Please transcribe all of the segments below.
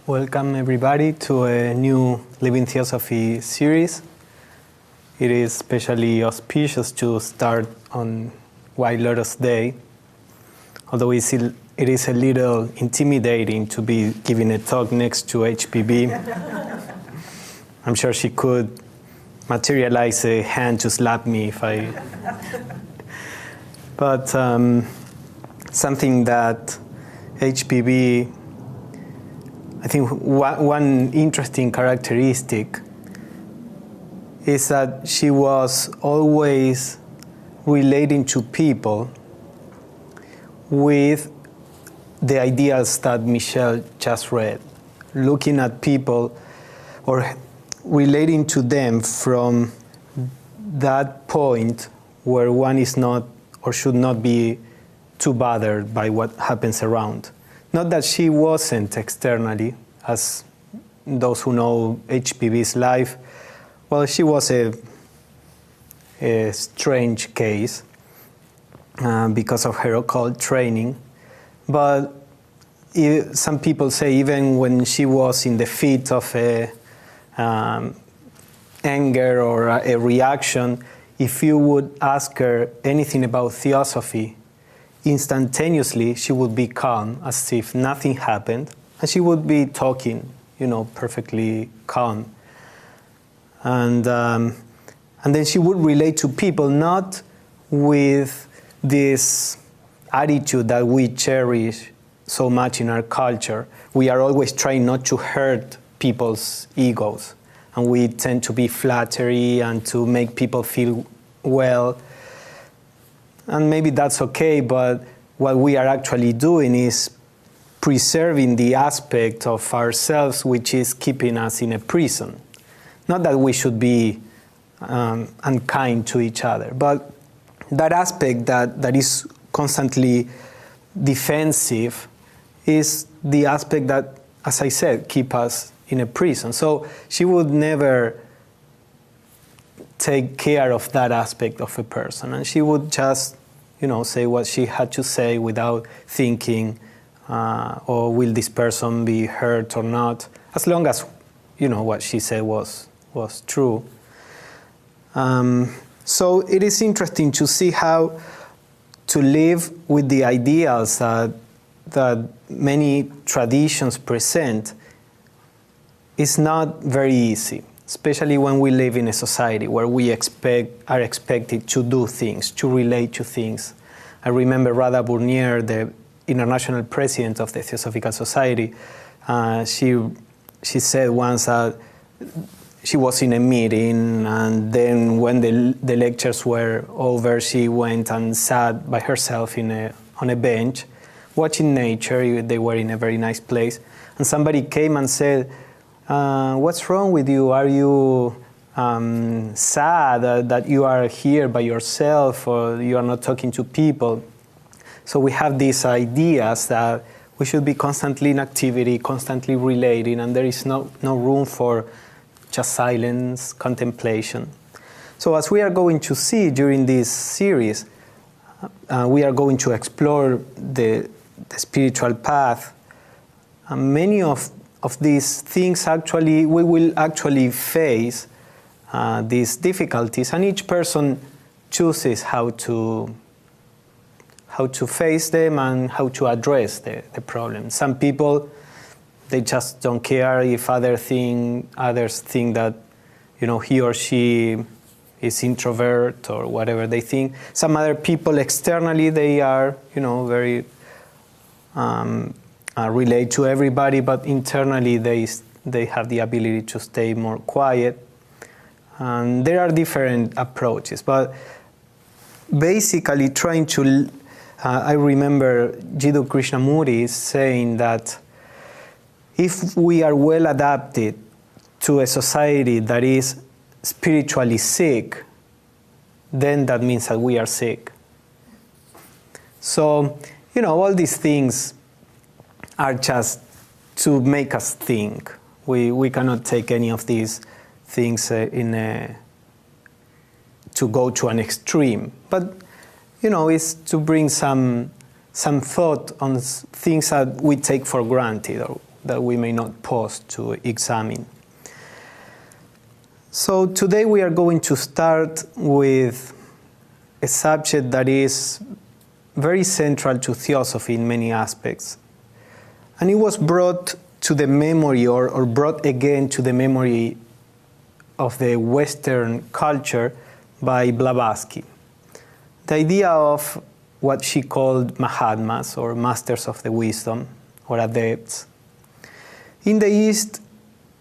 Welcome everybody to a new Living Theosophy series. It is especially auspicious to start on White Lotus Day, although it is a little intimidating to be giving a talk next to HPB. I'm sure she could materialize a hand to slap me if I... But something that HPB, I think one interesting characteristic is that she was always relating to people with the ideas that Michelle just read, looking at people or relating to them from that point where one is not or should not be too bothered by what happens around. Not that she wasn't externally, as those who know HPB's life, well, she was a strange case because of her occult training. But some people say even when she was in the fit of anger or a reaction, if you would ask her anything about theosophy, instantaneously she would be calm, as if nothing happened, and she would be talking, perfectly calm. And then she would relate to people not with this attitude that we cherish so much in our culture. We are always trying not to hurt people's egos, and we tend to be flattery and to make people feel well. And maybe that's okay, but what we are actually doing is preserving the aspect of ourselves which is keeping us in a prison. Not that we should be unkind to each other, but that aspect that is constantly defensive is the aspect that, as I said, keep us in a prison. So she would never take care of that aspect of a person, and she would just, say what she had to say without thinking, or will this person be hurt or not, as long as, what she said was true. So it is interesting to see how to live with the ideals that many traditions present is not very easy, especially when we live in a society where we are expected to do things, to relate to things. I remember Radha Burnier, the international president of the Theosophical Society, she said once that she was in a meeting, and then when the lectures were over, she went and sat by herself on a bench, watching nature. They were in a very nice place, and somebody came and said, "What's wrong with you? Are you sad that you are here by yourself, or you are not talking to people?" So we have these ideas that we should be constantly in activity, constantly relating, and there is no room for just silence, contemplation. So as we are going to see during this series, we are going to explore the spiritual path. Many of these things we will actually face these difficulties, and each person chooses how to face them and how to address the problem. Some people, they just don't care if others think that, he or she is introvert or whatever they think. Some other people externally, they are, very relate to everybody, but internally they have the ability to stay more quiet. And there are different approaches, but basically trying to, I remember Jiddu Krishnamurti saying that if we are well adapted to a society that is spiritually sick, then that means that we are sick. So, all these things are just to make us think. We cannot take any of these things to go to an extreme. But, it's to bring some thought on things that we take for granted, or that we may not pause to examine. So today we are going to start with a subject that is very central to theosophy in many aspects. And it was brought to the memory or brought again to the memory of the Western culture by Blavatsky. The idea of what she called Mahatmas, or masters of the wisdom, or adepts. In the East,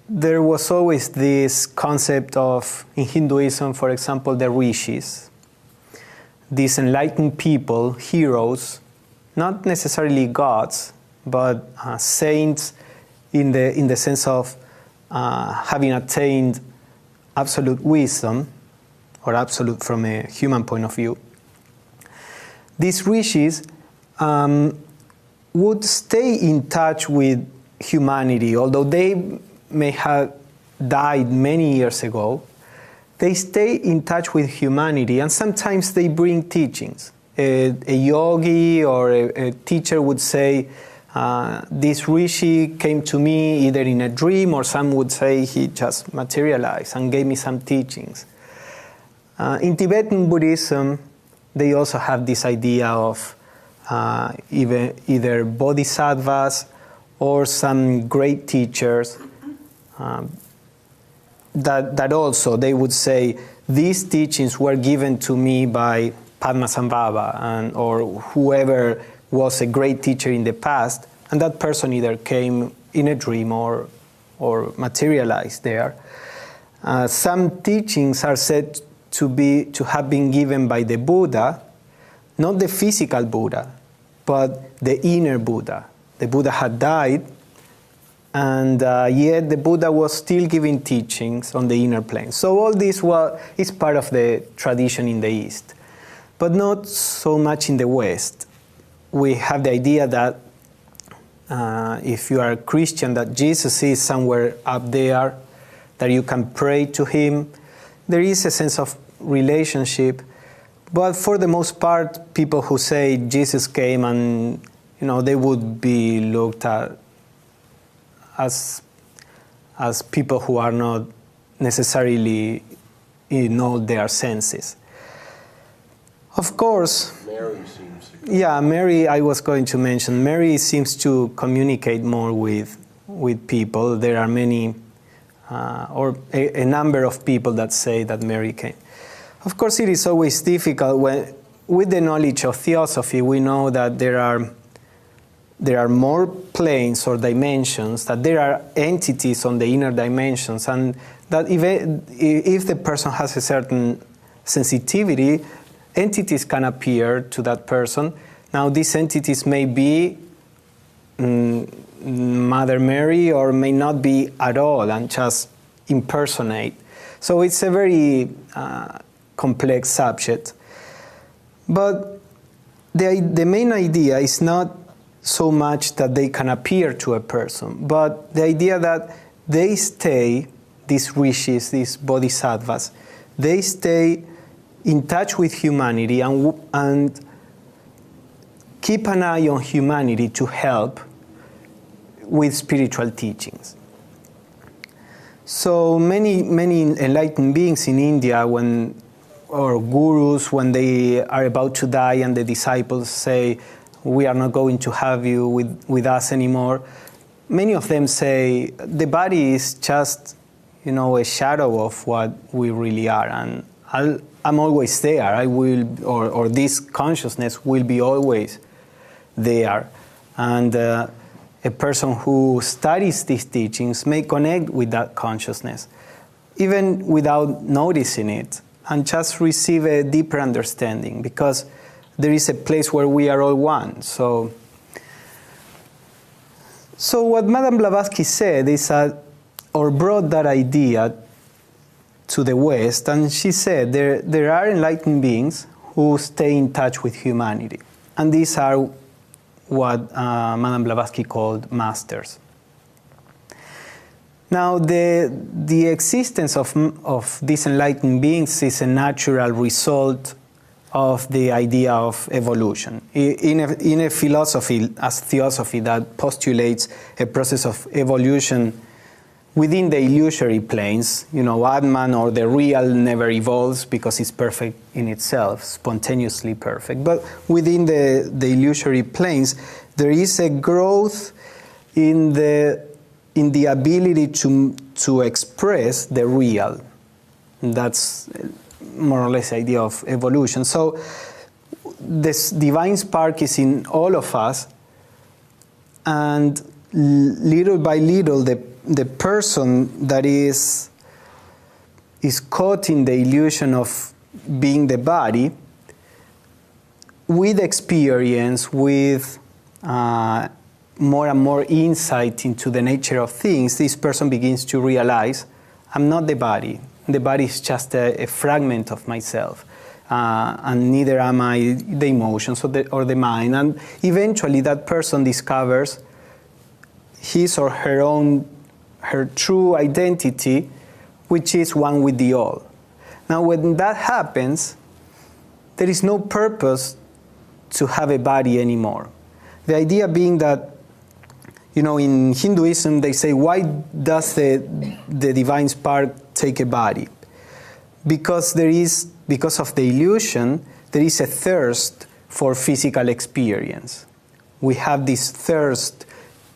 there was always this concept of, in Hinduism, for example, the rishis, these enlightened people, heroes, not necessarily gods, but saints in the sense of having attained absolute wisdom, or absolute from a human point of view. These rishis would stay in touch with humanity, although they may have died many years ago. They stay in touch with humanity, and sometimes they bring teachings. A yogi or a teacher would say, this rishi came to me either in a dream, or some would say he just materialized and gave me some teachings. In Tibetan Buddhism, they also have this idea of either bodhisattvas or some great teachers that also they would say, these teachings were given to me by Padmasambhava or whoever was a great teacher in the past, and that person either came in a dream or materialized there. Some teachings are said to have been given by the Buddha, not the physical Buddha, but the inner Buddha. The Buddha had died, and yet the Buddha was still giving teachings on the inner plane. So all this is part of the tradition in the East, but not so much in the West. We have the idea that if you are a Christian, that Jesus is somewhere up there, that you can pray to him. There is a sense of relationship, but for the most part, people who say Jesus came and they would be looked at as people who are not necessarily in all their senses. Of course, Mary, I was going to mention, Mary seems to communicate more with people. There are many, or a number of people that say that Mary came. Of course, it is always difficult with the knowledge of theosophy, we know that there are more planes or dimensions, that there are entities on the inner dimensions, and that if the person has a certain sensitivity, entities can appear to that person. Now, these entities may be Mother Mary or may not be at all and just impersonate. So it's a very complex subject. But the main idea is not so much that they can appear to a person, but the idea that they stay, these rishis, these bodhisattvas, they stay in touch with humanity and keep an eye on humanity to help with spiritual teachings. So many enlightened beings in India, or gurus, when they are about to die and the disciples say, we are not going to have you with us anymore, many of them say, the body is just, a shadow of what we really are, and I'm always there. I will, or this consciousness will be always there. And a person who studies these teachings may connect with that consciousness, even without noticing it, and just receive a deeper understanding, because there is a place where we are all one. So what Madame Blavatsky said is that, or brought that idea to the West, and she said there are enlightened beings who stay in touch with humanity, and these are what Madame Blavatsky called masters. Now, the existence of these enlightened beings is a natural result of the idea of evolution. In a philosophy as Theosophy that postulates a process of evolution within the illusory planes, Atman or the real never evolves because it's perfect in itself, spontaneously perfect. But within the illusory planes, there is a growth in the ability to express the real. That's more or less the idea of evolution. So this divine spark is in all of us, and little by little the person that is caught in the illusion of being the body, with experience, with more and more insight into the nature of things, this person begins to realize, I'm not the body. The body is just a fragment of myself, and neither am I the emotions or the mind. And eventually that person discovers his or her true identity, which is one with the all. Now when that happens, there is no purpose to have a body anymore. The idea being that, in Hinduism they say, why does the divine spark take a body? Because of the illusion, there is a thirst for physical experience. We have this thirst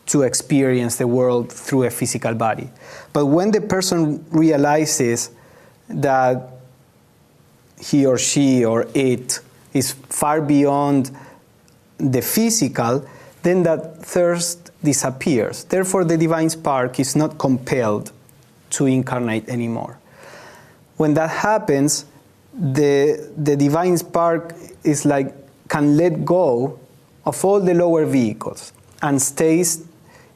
to experience the world through a physical body. But when the person realizes that he or she or it is far beyond the physical, then that thirst disappears. Therefore, the divine spark is not compelled to incarnate anymore. When that happens, the divine spark is can let go of all the lower vehicles and stays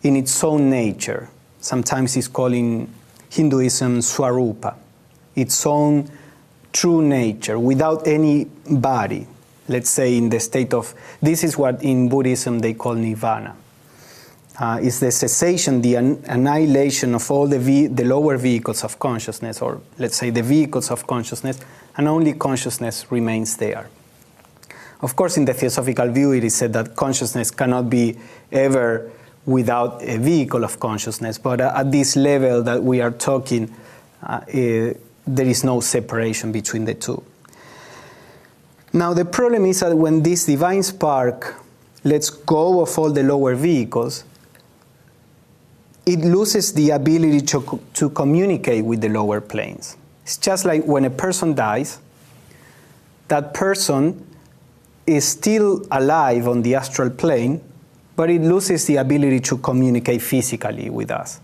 in its own nature. Sometimes it's called in Hinduism Swarupa, its own true nature, without any body. Let's say in the state of, this is what in Buddhism they call nirvana. Is the cessation, the annihilation of all the lower vehicles of consciousness, or let's say the vehicles of consciousness, and only consciousness remains there. Of course, in the Theosophical view, it is said that consciousness cannot be ever without a vehicle of consciousness, but at this level that we are talking, there is no separation between the two. Now, the problem is that when this divine spark lets go of all the lower vehicles, it loses the ability to communicate with the lower planes. It's just like when a person dies, that person is still alive on the astral plane, but it loses the ability to communicate physically with us.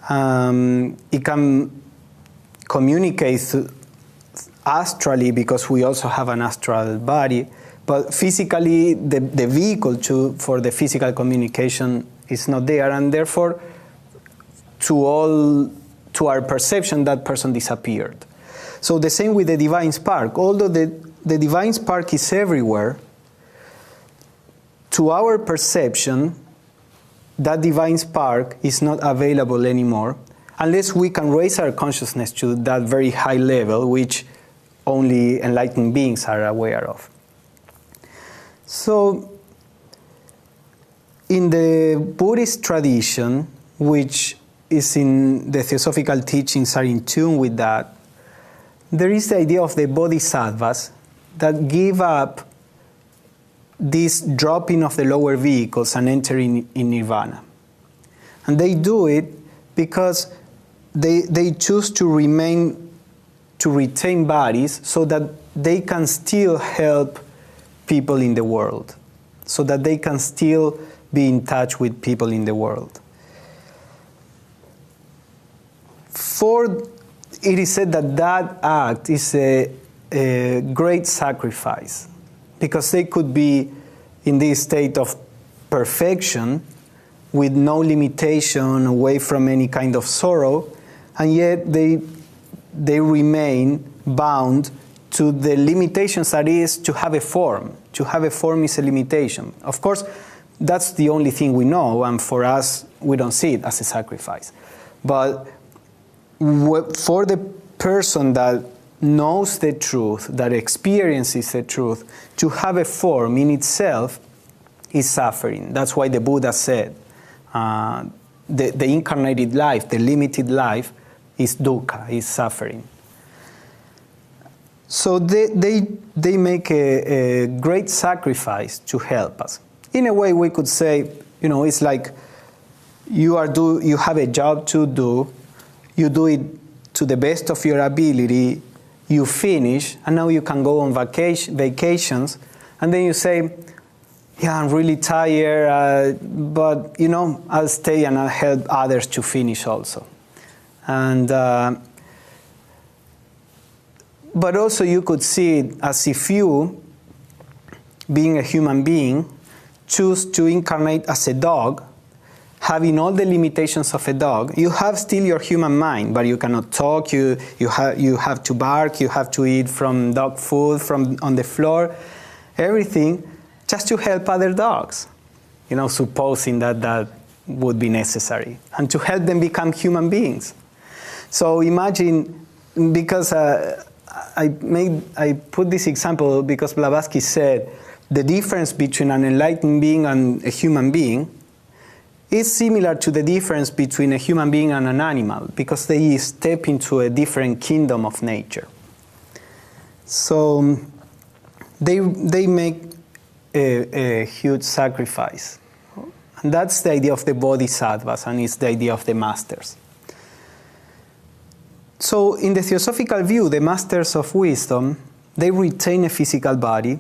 It can communicate astrally because we also have an astral body, but physically the vehicle for the physical communication is not there, and therefore to our perception that person disappeared. So the same with the divine spark. Although the divine spark is everywhere, to our perception that divine spark is not available anymore unless we can raise our consciousness to that very high level which only enlightened beings are aware of. So in the Buddhist tradition, which is in the Theosophical teachings are in tune with that, there is the idea of the bodhisattvas that give up this dropping of the lower vehicles and entering in nirvana. And they do it because they choose to retain bodies so that they can still help people in the world, so that they can still be in touch with people in the world. It is said that act is a great sacrifice, because they could be in this state of perfection with no limitation, away from any kind of sorrow, and yet they remain bound to the limitations that is to have a form. To have a form is a limitation. Of course, that's the only thing we know, and for us, we don't see it as a sacrifice. But for the person that knows the truth, that experiences the truth, to have a form in itself is suffering. That's why the Buddha said the incarnated life, the limited life, is dukkha, is suffering. So they make a great sacrifice to help us. In a way, we could say, it's like you have a job to do, you do it to the best of your ability, you finish, and now you can go on vacations, and then you say, yeah, I'm really tired, but I'll stay and I'll help others to finish also. And but also you could see it as if you, being a human being, choose to incarnate as a dog, having all the limitations of a dog. You have still your human mind, but you cannot talk, you have to bark, you have to eat from dog food, from on the floor, everything, just to help other dogs, supposing that would be necessary, and to help them become human beings. So imagine, because I put this example because Blavatsky said the difference between an enlightened being and a human being is similar to the difference between a human being and an animal, because they step into a different kingdom of nature. So they make a huge sacrifice. And that's the idea of the bodhisattvas, and it's the idea of the masters. So in the Theosophical view, the masters of wisdom, they retain a physical body.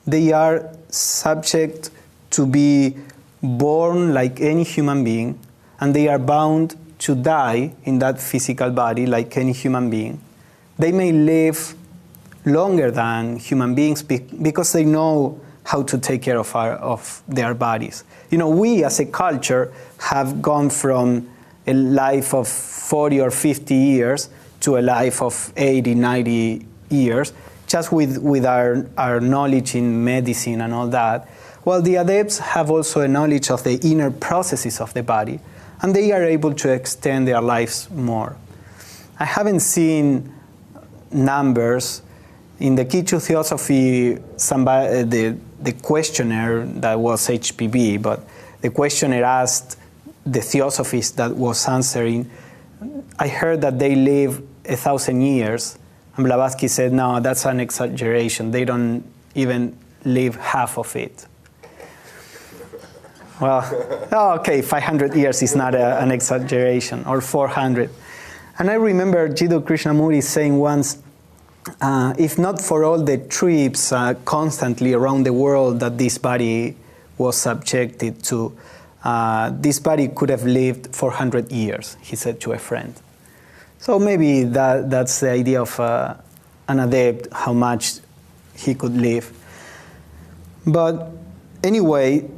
They are subject to be born like any human being, and they are bound to die in that physical body like any human being. They may live longer than human beings because they know how to take care of their bodies. We as a culture have gone from a life of 40 or 50 years to a life of 80, 90 years, just with our knowledge in medicine and all that. While the adepts have also a knowledge of the inner processes of the body, and they are able to extend their lives more. I haven't seen numbers. In the Key to Theosophy, the questionnaire that was HPV, but the questionnaire asked the Theosophist that was answering, I heard that they live 1,000 years, and Blavatsky said, no, that's an exaggeration. They don't even live half of it. Well, okay, 500 years is not an exaggeration, or 400. And I remember Jiddu Krishnamurti saying once, if not for all the trips constantly around the world that this body was subjected to, this body could have lived 400 years, he said to a friend. So maybe that's the idea of an adept, how much he could live. But anyway,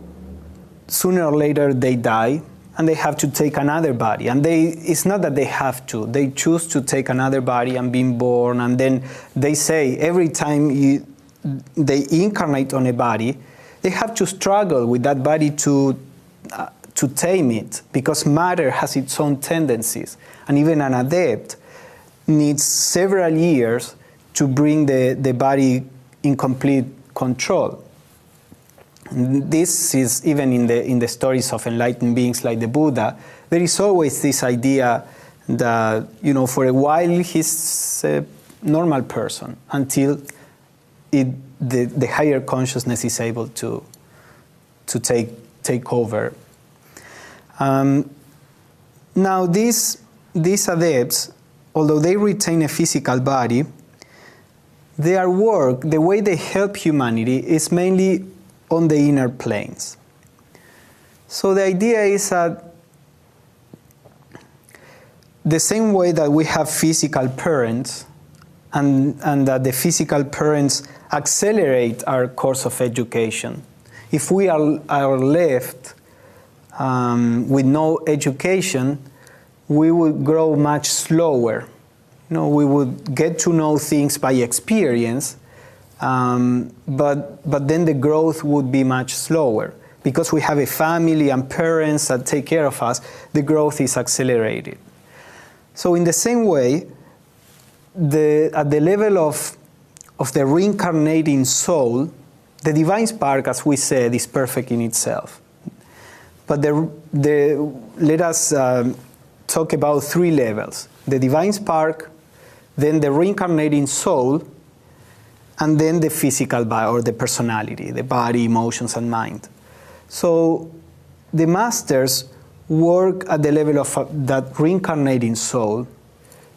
sooner or later they die, and they have to take another body. And it's not that they have to. They choose to take another body and being born. And then they say every time they incarnate on a body, they have to struggle with that body to tame it, because matter has its own tendencies. And even an adept needs several years to bring the body in complete control. This is even in the stories of enlightened beings like the Buddha. There is always this idea that, for a while he's a normal person until the higher consciousness is able to take over. Now these adepts, although they retain a physical body, their work, the way they help humanity, is mainly on the inner planes. So the idea is that the same way that we have physical parents, and that the physical parents accelerate our course of education, if we are left with no education, we would grow much slower. We would get to know things by experience, but then the growth would be much slower. Because we have a family and parents that take care of us, the growth is accelerated. So in the same way, at the level of the reincarnating soul, the divine spark, as we said, is perfect in itself. But let us talk about three levels: the divine spark, then the reincarnating soul, and then the physical body, or the personality, the body, emotions, and mind. So the masters work at the level of that reincarnating soul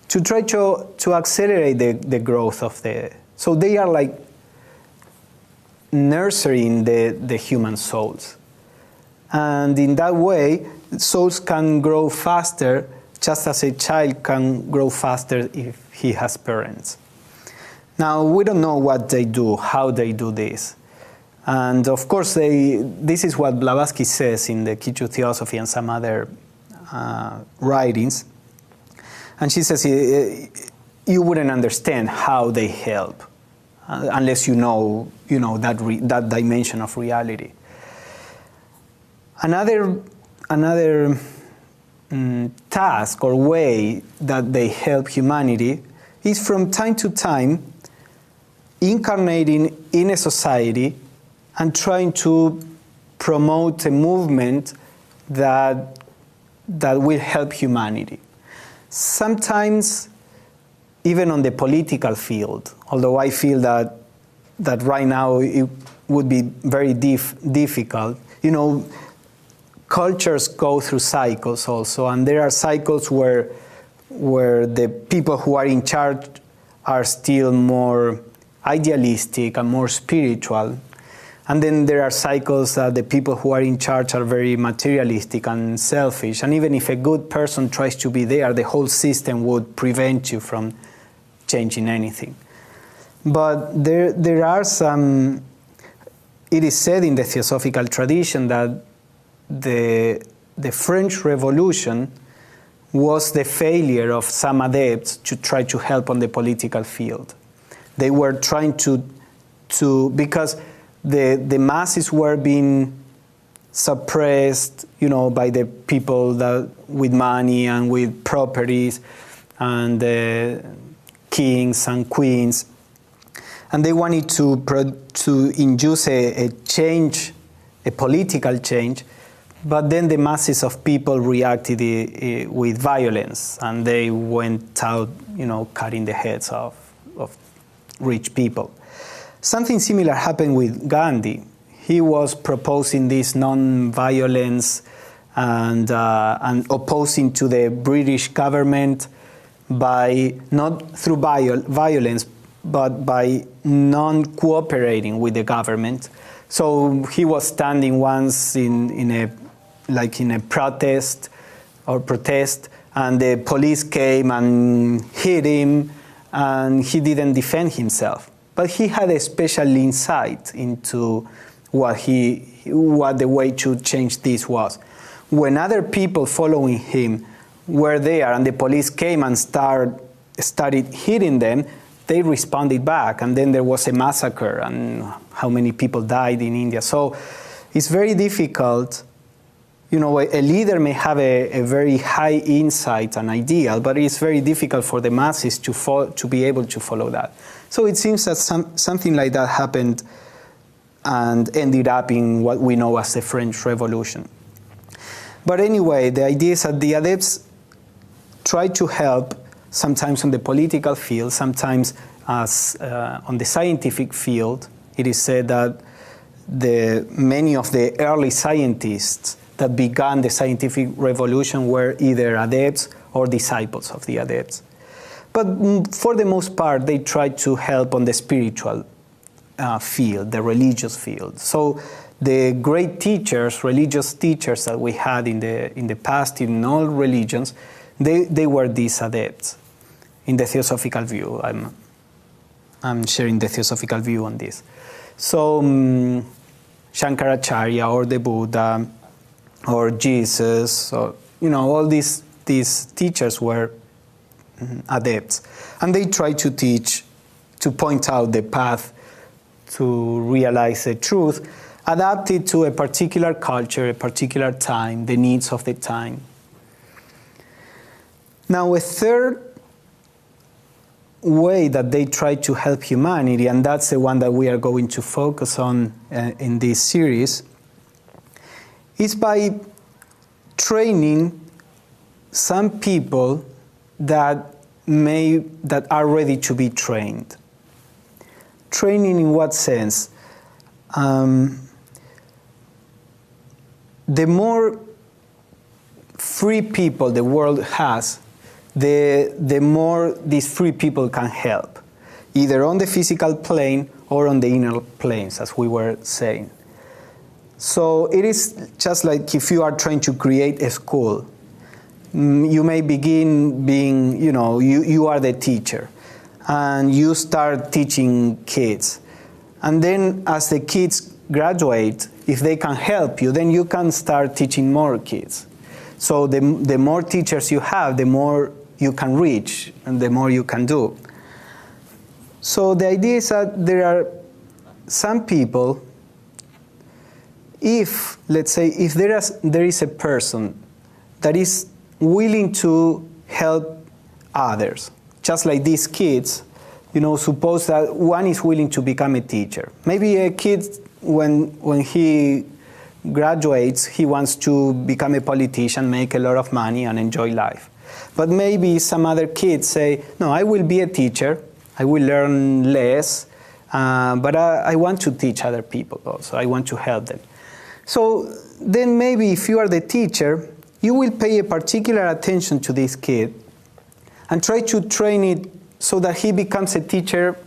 to try to accelerate the growth of the... So they are like nurturing the human souls. And in that way, souls can grow faster, just as a child can grow faster if he has parents. Now, we don't know what they do, how they do this. And of course, this is what Blavatsky says in the Key to Theosophy and some other writings. And she says you wouldn't understand how they help unless you know that dimension of reality. Another task or way that they help humanity is from time to time incarnating in a society and trying to promote a movement that will help humanity. Sometimes even on the political field, although I feel that right now it would be very difficult. Cultures go through cycles also, and there are cycles where the people who are in charge are still more idealistic and more spiritual. And then there are cycles that the people who are in charge are very materialistic and selfish. And even if a good person tries to be there, the whole system would prevent you from changing anything. But there are some... It is said in the Theosophical tradition that the French Revolution was the failure of some adepts to try to help on the political field. They were trying to because the masses were being suppressed, by the people with money and with properties, and kings and queens, and they wanted to induce a change, a political change, but then the masses of people reacted with violence, and they went out, cutting the heads of rich people. Something similar happened with Gandhi. He was proposing this non-violence and opposing to the British government by not through violence, but by non-cooperating with the government. So he was standing once in a protest, and the police came and hit him, and he didn't defend himself. But he had a special insight into what the way to change this was. When other people following him were there and the police came and started hitting them, they responded back, and then there was a massacre, and how many people died in India. So it's very difficult. A leader may have a very high insight and ideal, but it's very difficult for the masses to be able to follow that. So it seems that something like that happened and ended up in what we know as the French Revolution. But anyway, the idea is that the adepts try to help, sometimes on the political field, sometimes as on the scientific field. It is said that many of the early scientists that began the scientific revolution were either adepts or disciples of the adepts. But for the most part, they tried to help on the spiritual field, the religious field. So the great teachers, religious teachers that we had in the past in all religions, they were these adepts. In the Theosophical view, I'm sharing the Theosophical view on this. So Shankaracharya or the Buddha or Jesus, or all these teachers were adepts, and they tried to teach, to point out the path to realize the truth, adapted to a particular culture, a particular time, the needs of the time. Now, a third way that they try to help humanity, and that's the one that we are going to focus on in this series, is by training some people that are ready to be trained. Training in what sense? The more free people the world has, the more these free people can help, either on the physical plane or on the inner planes, as we were saying. So it is just like if you are trying to create a school. You may begin being, you are the teacher, and you start teaching kids. And then as the kids graduate, if they can help you, then you can start teaching more kids. So the more teachers you have, the more you can reach and the more you can do. So the idea is that there are some people, let's say, if there is a person that is willing to help others, just like these kids, suppose that one is willing to become a teacher. Maybe a kid, when he graduates, he wants to become a politician, make a lot of money, and enjoy life. But maybe some other kids say, no, I will be a teacher, I will learn less, but I want to teach other people also, I want to help them. So then maybe if you are the teacher, you will pay a particular attention to this kid and try to train it so that he becomes a teacher,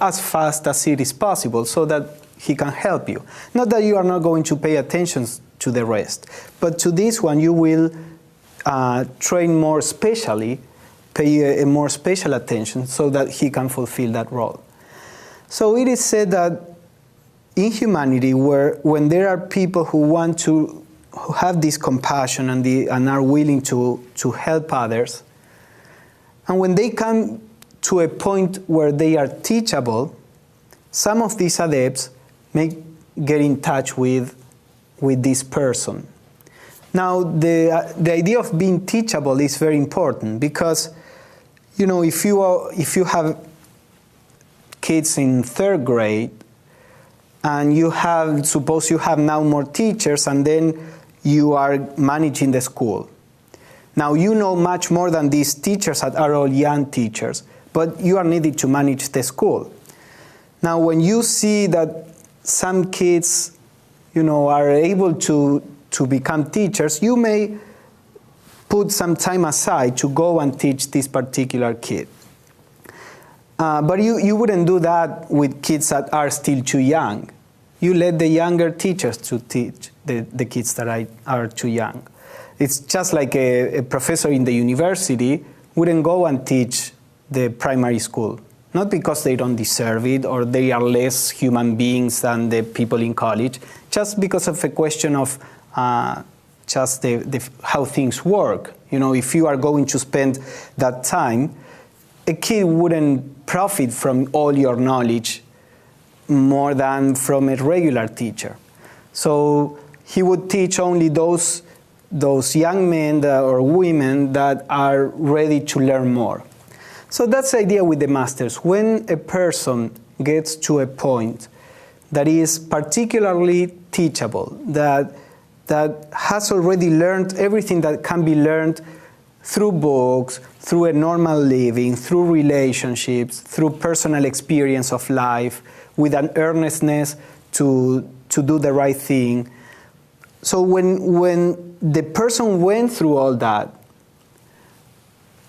as fast as it is possible, so that he can help you. Not that you are not going to pay attention to the rest, but to this one you will train more specially, pay a more special attention so that he can fulfill that role. So it is said that in humanity, when there are people who have this compassion and are willing to help others, and when they come to a point where they are teachable, some of these adepts may get in touch with this person. Now, the idea of being teachable is very important because, if you have kids in 3rd grade, and suppose you have now more teachers, and then you are managing the school. Now you know much more than these teachers that are all young teachers, but you are needed to manage the school. Now when you see that some kids, are able to become teachers, you may put some time aside to go and teach this particular kid. But you wouldn't do that with kids that are still too young. You let the younger teachers to teach the kids that are too young. It's just like a professor in the university wouldn't go and teach the primary school. Not because they don't deserve it or they are less human beings than the people in college, just because of a question of just how things work. If you are going to spend that time, a kid wouldn't profit from all your knowledge more than from a regular teacher. So he would teach only those young men or women that are ready to learn more. So that's the idea with the masters. When a person gets to a point that is particularly teachable, that has already learned everything that can be learned through books, through a normal living, through relationships, through personal experience of life, with an earnestness to do the right thing. So when the person went through all that,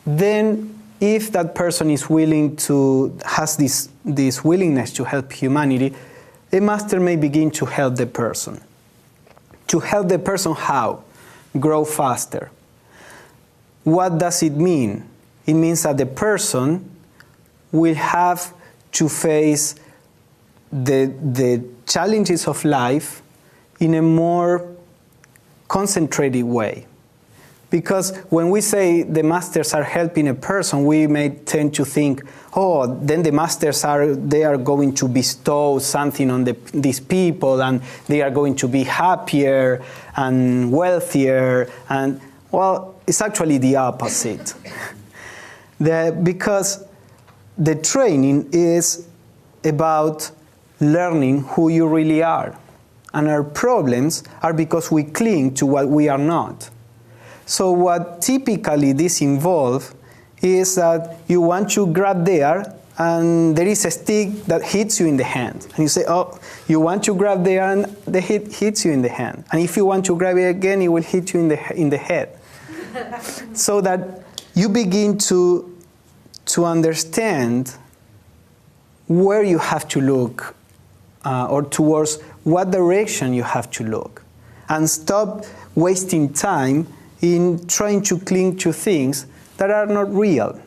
then if that person is has this willingness to help humanity, a master may begin to help the person. To help the person how? Grow faster. What does it mean? It means that the person will have to face the challenges of life in a more concentrated way. Because when we say the masters are helping a person, we may tend to think, then the masters are going to bestow something on these people, and they are going to be happier and wealthier. And well, it's actually the opposite. Because the training is about learning who you really are. And our problems are because we cling to what we are not. So what typically this involves is that you want to grab there, and there is a stick that hits you in the hand. And you say, oh, you want to grab there, and the hit hits you in the hand. And if you want to grab it again, it will hit you in the head. So that you begin to understand where you have to look, or towards what direction you have to look, and stop wasting time in trying to cling to things that are not real.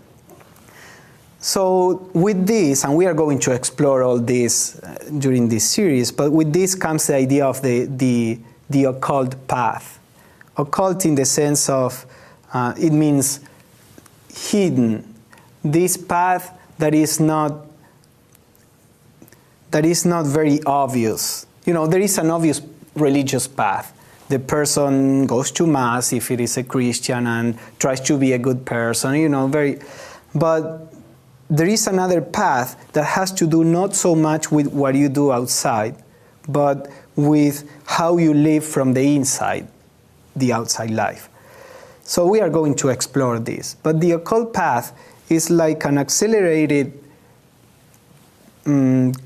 So with this, and we are going to explore all this during this series, but with this comes the idea of the occult path. Occult in the sense of, it means hidden. This path that is not very obvious. You know, there is an obvious religious path. The person goes to Mass if it is a Christian and tries to be a good person, you know, but there is another path that has to do not so much with what you do outside, but with how you live from the inside, the outside life. So we are going to explore this. But the occult path is like an accelerated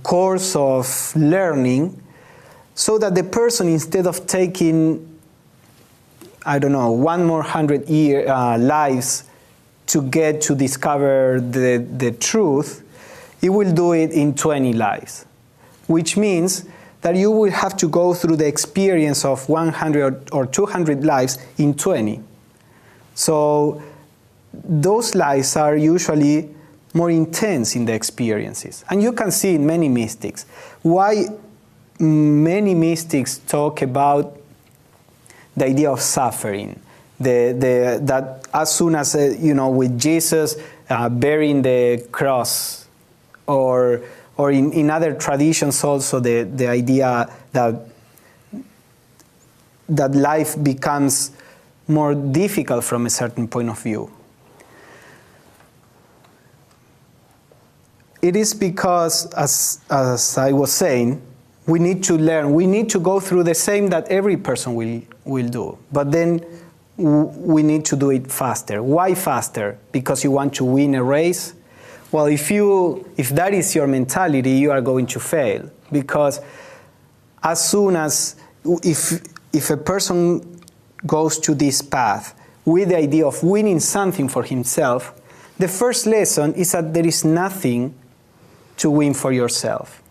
course of learning, so that the person, instead of taking, I don't know, 100 more lives to get to discover the truth, it will do it in 20 lives, which means that you will have to go through the experience of 100 or 200 lives in 20. So those lives are usually more intense in the experiences. And you can see in many mystics why many mystics talk about the idea of suffering. That as soon as, with Jesus bearing the cross, or in other traditions also the idea that life becomes more difficult from a certain point of view. It is because, as I was saying, we need to learn, we need to go through the same that every person will do. But then we need to do it faster. Why faster? Because you want to win a race? Well, if that is your mentality, you are going to fail. Because as soon as, if a person goes to this path with the idea of winning something for himself, the first lesson is that there is nothing to win for yourself.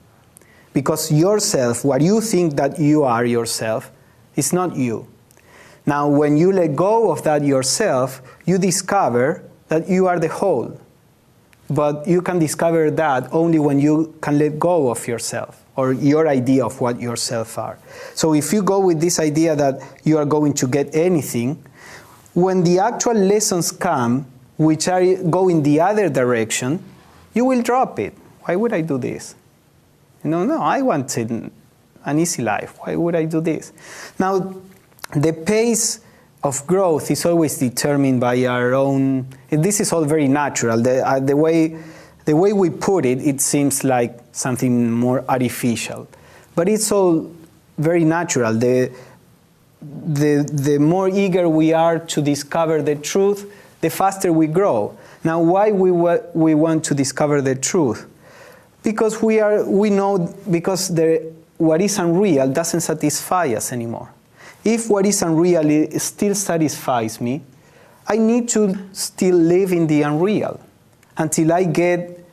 Because yourself, what you think that you are yourself, is not you. Now, when you let go of that yourself, you discover that you are the whole. But you can discover that only when you can let go of yourself, or your idea of what yourself are. So if you go with this idea that you are going to get anything, when the actual lessons come, which go in the other direction, you will drop it. Why would I do this? No, I wanted an easy life. Why would I do this? Now, the pace of growth is always determined by our own. This is all very natural. The way we put it, it seems like something more artificial, but it's all very natural. The more eager we are to discover the truth, the faster we grow. Now, why we want to discover the truth? Because we know because what is unreal doesn't satisfy us anymore. If what is unreal still satisfies me, I need to still live in the unreal until I get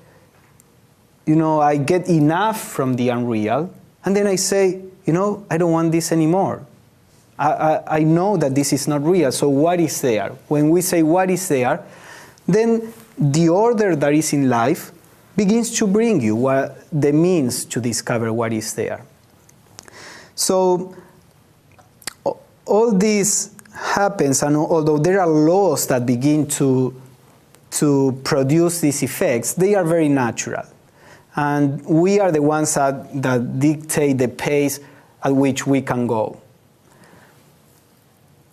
enough from the unreal, and then I say, I don't want this anymore. I know that this is not real, so what is there? When we say what is there, then the order that is in life begins to bring you the means to discover what is there. So all this happens, and although there are laws that begin to produce these effects, they are very natural. And we are the ones that dictate the pace at which we can go.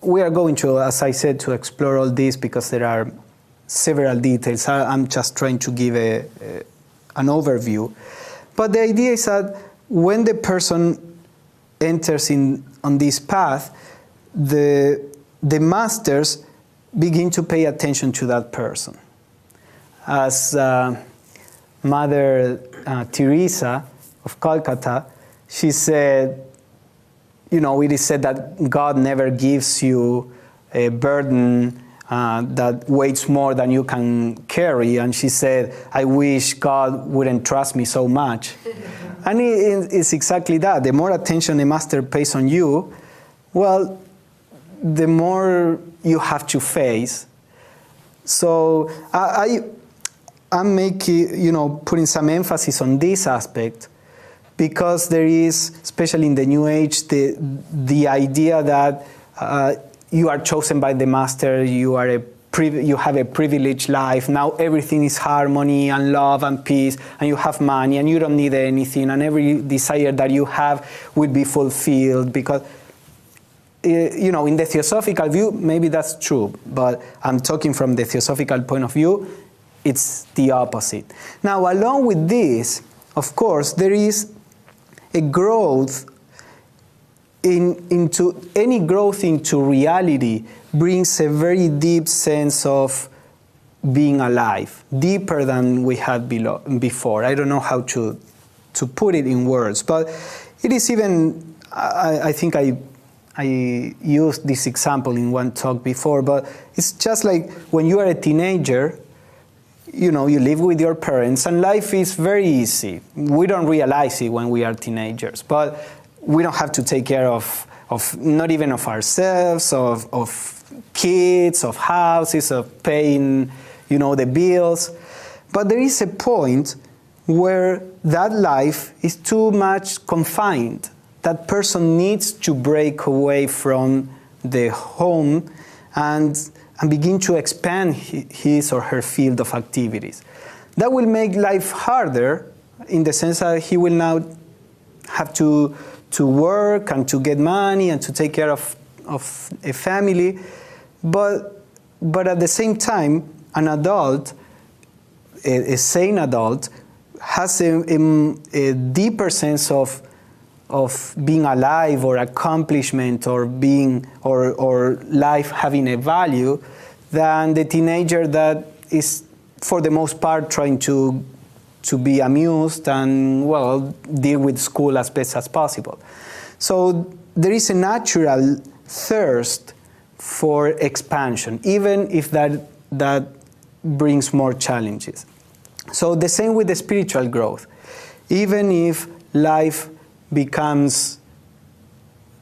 We are going to, as I said, to explore all this because there are several details. I'm just trying to give an overview. But the idea is that when the person enters on this path, the masters begin to pay attention to that person. As Mother Teresa of Calcutta, she said, it is said that God never gives you a burden that weighs more than you can carry. And she said, I wish God wouldn't trust me so much. And it's exactly that. The more attention the master pays on you, well, the more you have to face. So I'm making, putting some emphasis on this aspect, because there is, especially in the New Age, the idea that you are chosen by the master, you have a privileged life, now everything is harmony and love and peace, and you have money and you don't need anything, and every desire that you have will be fulfilled, because in the Theosophical view, maybe that's true, but I'm talking from the Theosophical point of view, it's the opposite. Now, along with this, of course, there is a growth into reality brings a very deep sense of being alive, deeper than we had before. I don't know how to put it in words, but it is even, I think I used this example in one talk before, but it's just like when you are a teenager, you live with your parents, and life is very easy. We don't realize it when we are teenagers, but we don't have to take care of not even of ourselves, of kids, of houses, of paying, the bills. But there is a point where that life is too much confined. That person needs to break away from the home and begin to expand his or her field of activities. That will make life harder in the sense that he will now have to work and to get money and to take care of a family. But at the same time, an adult, a sane adult, has a deeper sense of being alive or accomplishment or being or life having a value than the teenager that is for the most part trying to be amused and deal with school as best as possible. So there is a natural thirst for expansion, even if that brings more challenges. So the same with the spiritual growth. Even if life becomes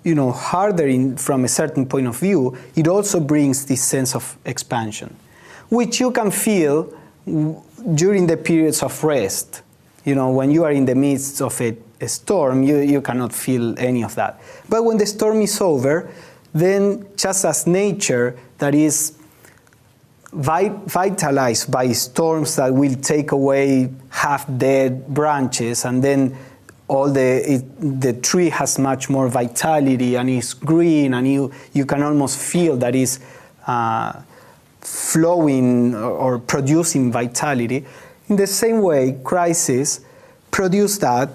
harder from a certain point of view, it also brings this sense of expansion, which you can feel during the periods of rest. When you are in the midst of a storm, you cannot feel any of that. But when the storm is over, then just as nature that is vitalized by storms that will take away half-dead branches, and then the tree has much more vitality and is green, and you can almost feel that is flowing or producing vitality. In the same way, crisis produce that,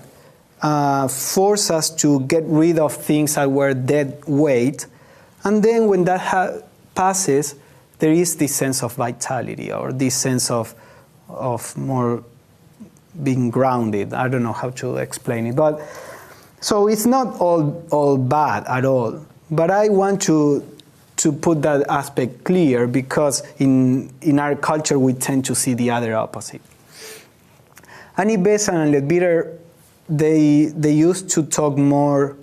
force us to get rid of things that were dead weight, and then when that passes, there is this sense of vitality or this sense of more being grounded. I don't know how to explain it, but so it's not all bad at all. But I want to put that aspect clear, because in our culture we tend to see the other opposite. Annie Besant and Leadbeater, they used to talk more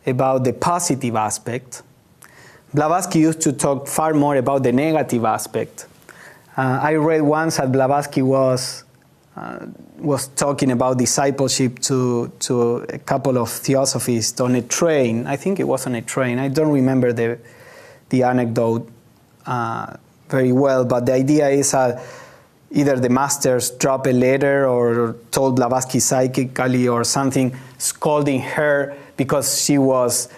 about the positive aspect. Blavatsky used to talk far more about the negative aspect. I read once that Blavatsky was talking about discipleship to a couple of theosophists on a train. I think it was on a train. I don't remember the anecdote very well, but the idea is either the masters dropped a letter or told Blavatsky psychically or something, scolding her because she was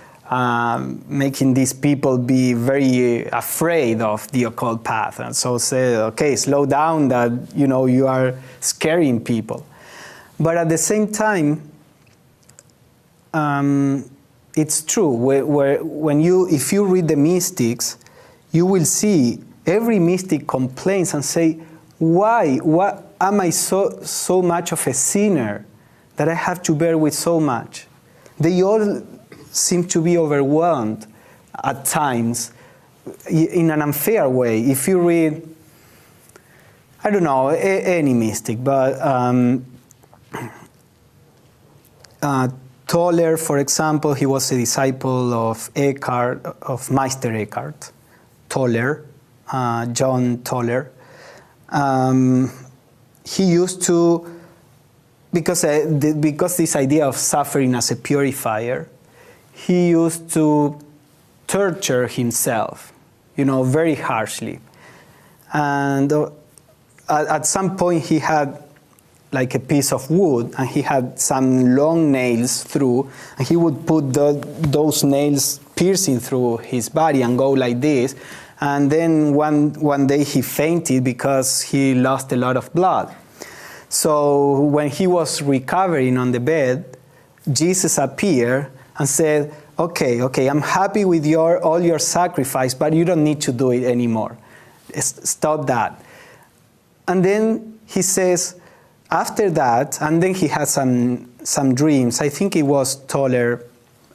making these people be very afraid of the occult path, and so say, okay, slow down, that you are scaring people. But at the same time, it's true. If you read the mystics, you will see every mystic complains and say, why am I so much of a sinner that I have to bear with so much? They all seem to be overwhelmed at times in an unfair way. If you read, I don't know, any mystic, but Toller, for example, he was a disciple of Eckhart, of Meister Eckhart. Toller, John Toller. He used to, because this idea of suffering as a purifier, he used to torture himself, very harshly. And at some point he had like a piece of wood, and he had some long nails through, and he would put those nails piercing through his body and go like this. And then one day he fainted because he lost a lot of blood. So when he was recovering on the bed, Jesus appeared and said, okay, I'm happy with all your sacrifice, but you don't need to do it anymore. Stop that. And then he says, after that, and then he had some dreams. I think it was Toller.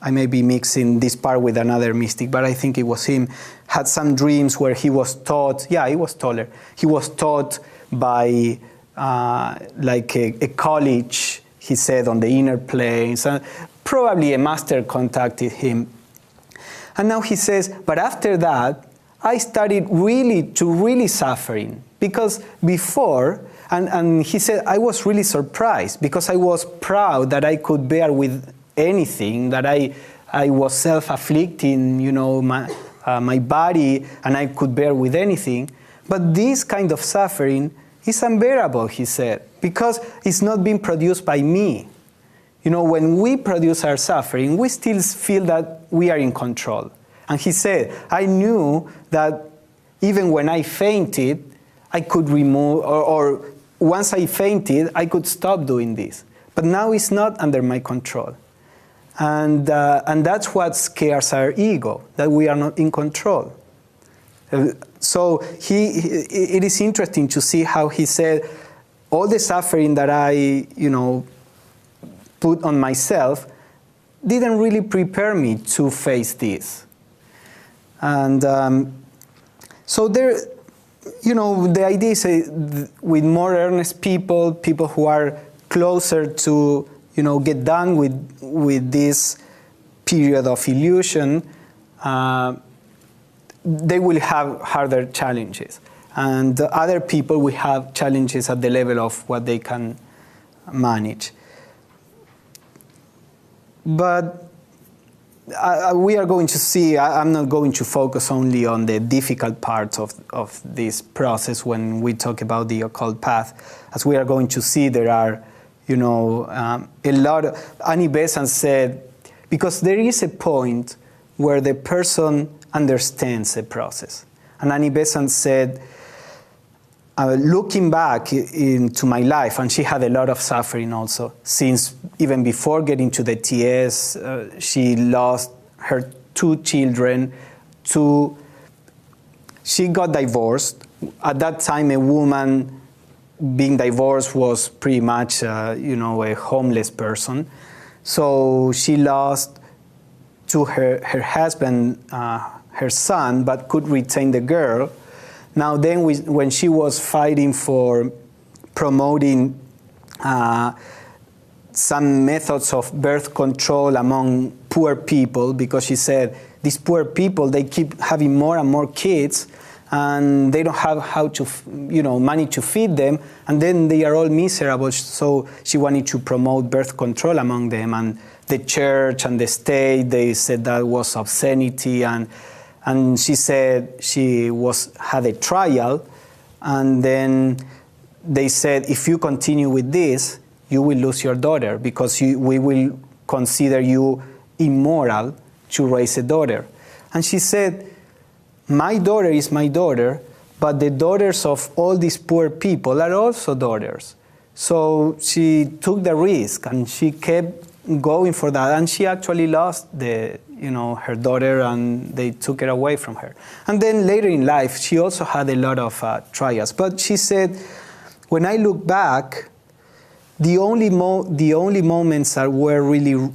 I may be mixing this part with another mystic, but I think it was him. Had some dreams where he was taught. Yeah, it was Toller. He was taught by like a college, he said, on the inner planes. Probably a master contacted him. And now he says, but after that, I started really suffering. Because before, and he said, I was really surprised because I was proud that I could bear with anything, that I was self-afflicting, my body, and I could bear with anything. But this kind of suffering is unbearable, he said, because it's not being produced by me. When we produce our suffering, we still feel that we are in control. And he said, I knew that even when I fainted, I could remove, or once I fainted, I could stop doing this. But now it's not under my control. And that's what scares our ego, that we are not in control. So it is interesting to see how he said, all the suffering that I, put on myself didn't really prepare me to face this. And so there, the idea is with more earnest people who are closer to, get done with this period of illusion, they will have harder challenges. And other people will have challenges at the level of what they can manage. But we are going to see, I'm not going to focus only on the difficult parts of this process when we talk about the occult path. As we are going to see, there are, a lot of, Annie Besant said, because there is a point where the person understands the process. And Annie Besant said, looking back into my life, and she had a lot of suffering also, since even before getting to the TS, she lost her 2 children. She got divorced. At that time, a woman being divorced was pretty much, a homeless person. So she lost to her husband, her son, but could retain the girl. Now then, when she was fighting for promoting some methods of birth control among poor people, because she said, these poor people, they keep having more and more kids, and they don't have how to, money to feed them, and then they are all miserable. So she wanted to promote birth control among them, and the church and the state, they said that was obscenity, and she said she had a trial, and then they said, if you continue with this, you will lose your daughter, because we will consider you immoral to raise a daughter. And she said, my daughter is my daughter, but the daughters of all these poor people are also daughters. So she took the risk and she kept going for that, and she actually lost her daughter, and they took it away from her. And then later in life, she also had a lot of trials. But she said, when I look back, the only moments that were really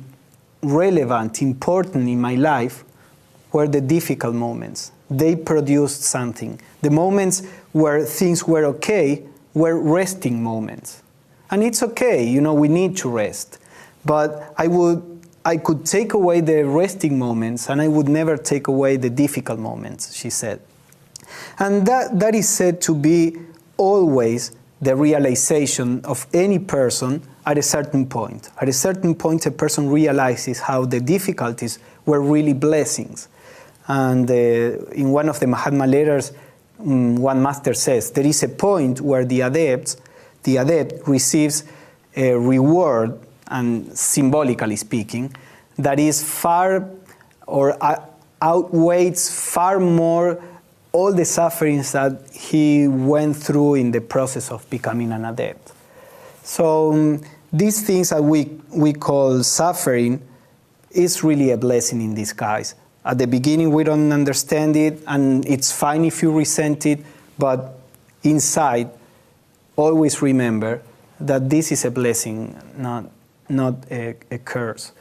relevant, important in my life were the difficult moments. They produced something. The moments where things were okay were resting moments. And it's okay, we need to rest. But I could take away the resting moments, and I would never take away the difficult moments, she said. And that is said to be always the realization of any person at a certain point. At a certain point, a person realizes how the difficulties were really blessings. And in one of the Mahatma letters, one master says, there is a point where the adept receives a reward, and symbolically speaking, that is far or outweighs far more all the sufferings that he went through in the process of becoming an adept. So these things that we call suffering is really a blessing in disguise. At the beginning, we don't understand it, and it's fine if you resent it, but inside, always remember that this is a blessing, not a curse.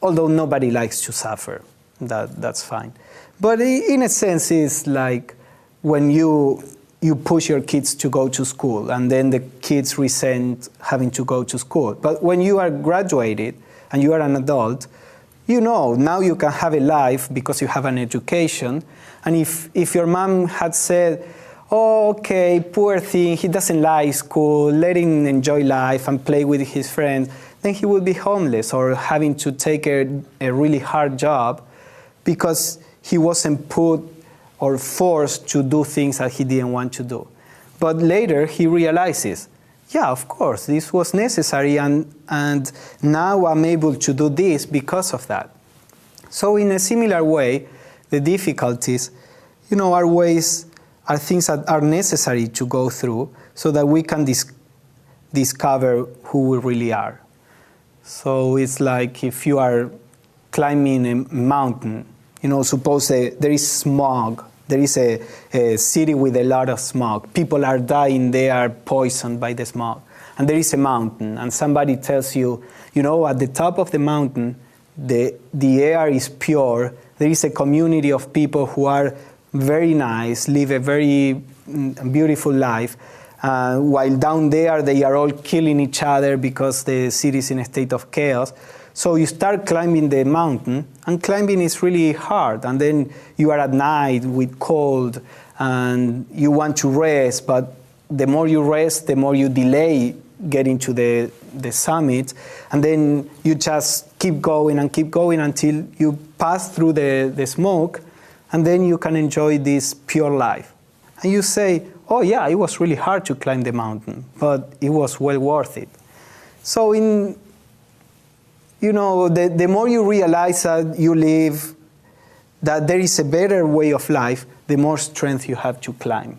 Although nobody likes to suffer, that's fine. But in a sense, it's like when you push your kids to go to school, and then the kids resent having to go to school. But when you are graduated and you are an adult, now you can have a life because you have an education. And if your mom had said, oh, okay, poor thing, he doesn't like school, let him enjoy life and play with his friends, then he would be homeless or having to take a really hard job because he wasn't put or forced to do things that he didn't want to do. But later he realizes, yeah, of course, this was necessary, and now I'm able to do this because of that. So in a similar way, the difficulties, are things that are necessary to go through so that we can discover who we really are. So it's like if you are climbing a mountain, suppose there is smog. There is a city with a lot of smog. People are dying, they are poisoned by the smog. And there is a mountain, and somebody tells you, at the top of the mountain, the air is pure. There is a community of people who are very nice, live a very beautiful life, while down there they are all killing each other because the city is in a state of chaos. So you start climbing the mountain, and climbing is really hard. And then you are at night with cold, and you want to rest, but the more you rest, the more you delay getting to the summit. And then you just keep going until you pass through the smoke, and then you can enjoy this pure life. And you say, oh yeah, it was really hard to climb the mountain, but it was well worth it. So the more you realize that you live, that there is a better way of life, the more strength you have to climb.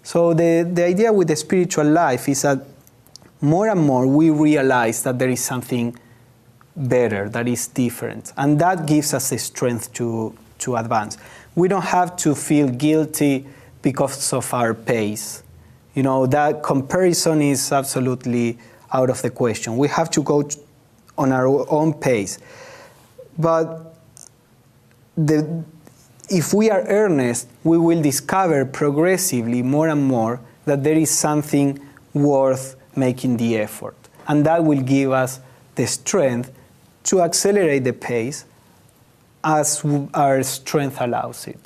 So the idea with the spiritual life is that more and more we realize that there is something better, that is different. And that gives us the strength to advance. We don't have to feel guilty because of our pace. That comparison is absolutely out of the question. We have to go on our own pace. But if we are earnest, we will discover progressively more and more that there is something worth making the effort. And that will give us the strength to accelerate the pace as our strength allows it.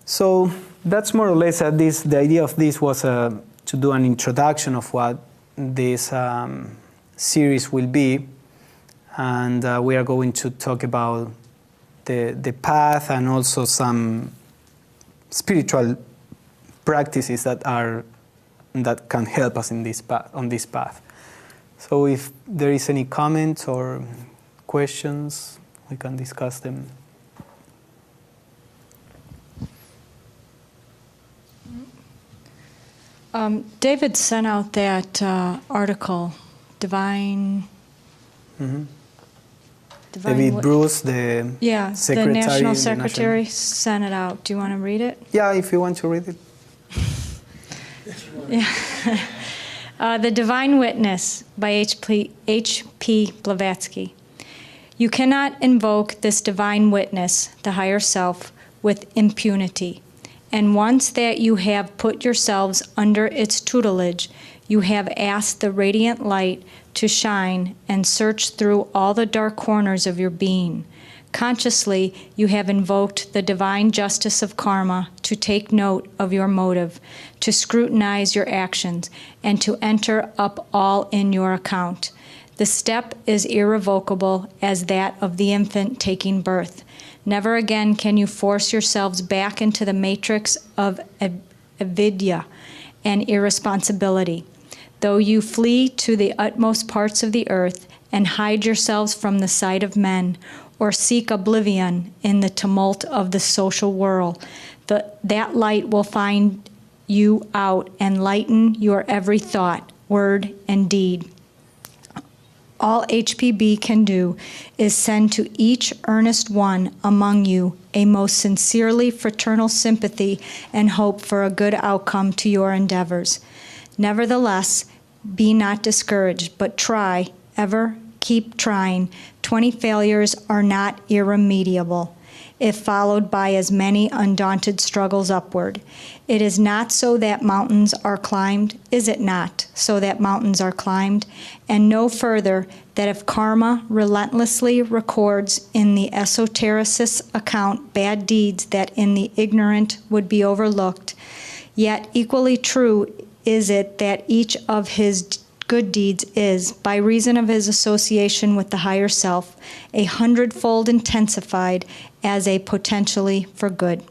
So that's more or less the idea of this was to do an introduction of what this series will be, and we are going to talk about the path and also some spiritual practices that can help us in on this path. So if there is any comments or questions we can discuss them. David sent out that article, Divine... Mm-hmm. David Bruce, the secretary, the National Secretary, sent it out. Do you want to read it? Yeah, if you want to read it. Yeah. The Divine Witness by H.P. Blavatsky. You cannot invoke this divine witness, the higher self, with impunity. And once that you have put yourselves under its tutelage, you have asked the radiant light to shine and search through all the dark corners of your being. Consciously, you have invoked the divine justice of karma to take note of your motive, to scrutinize your actions, and to enter up all in your account. The step is irrevocable as that of the infant taking birth. Never again can you force yourselves back into the matrix of avidya and irresponsibility. Though you flee to the utmost parts of the earth and hide yourselves from the sight of men, or seek oblivion in the tumult of the social whirl, that light will find you out and lighten your every thought, word, and deed. All HPB can do is send to each earnest one among you a most sincerely fraternal sympathy and hope for a good outcome to your endeavors. Nevertheless, be not discouraged, but try, ever keep trying. 20 failures are not irremediable, if followed by as many undaunted struggles upward. It is not so that mountains are climbed, is it not, so that mountains are climbed? And no further, that if karma relentlessly records in the esotericist's account bad deeds that in the ignorant would be overlooked, yet equally true is it that each of his good deeds is, by reason of his association with the higher self, 100-fold intensified as a potentially for good.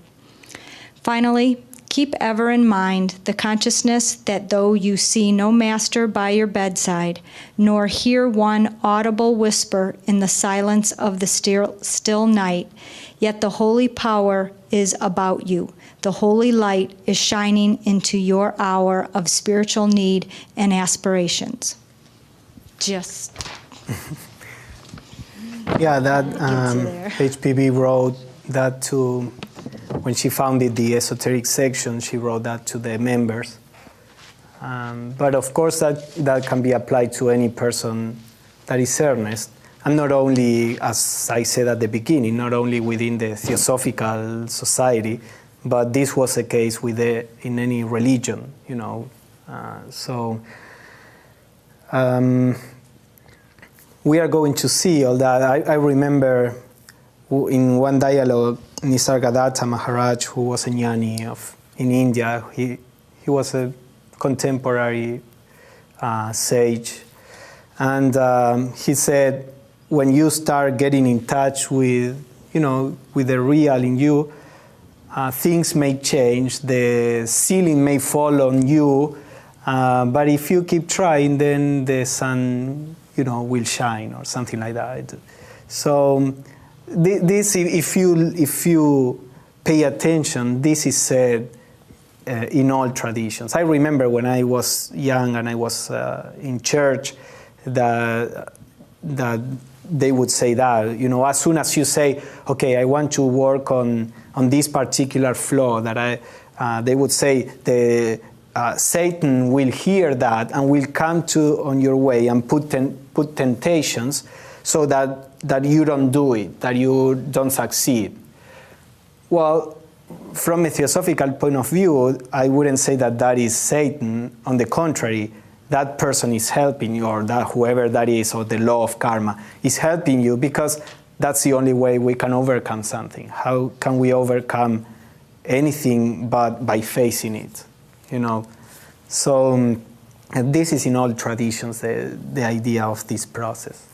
Finally, keep ever in mind the consciousness that though you see no master by your bedside, nor hear one audible whisper in the silence of the still night, yet the holy power is about you. The holy light is shining into your hour of spiritual need and aspirations. Just. Yeah, that HPB wrote that to, when she founded the esoteric section, she wrote that to the members. But of course that can be applied to any person that is earnest. And not only, as I said at the beginning, not only within the Theosophical society, but this was the case with in any religion, you know. We are going to see all that. I remember in one dialogue, Nisargadatta Maharaj, who was a jnani in India, he was a contemporary sage, and he said, when you start getting in touch with, you know, with the real in you, things may change, the ceiling may fall on you, but if you keep trying, then the sun, you know, will shine or something like that. So this, if you pay attention, this is said in all traditions. I remember when I was young and I was in church that they would say that, you know, as soon as you say, okay, I want to work on this particular flaw, that they would say Satan will hear that and will come on your way and put temptations so that you don't do it, that you don't succeed. Well, from a theosophical point of view, I wouldn't say that is Satan. On the contrary, that person is helping you, or that whoever that is, or the law of karma is helping you, because that's the only way we can overcome something. How can we overcome anything but by facing it, you know? So this is in all traditions, the idea of this process.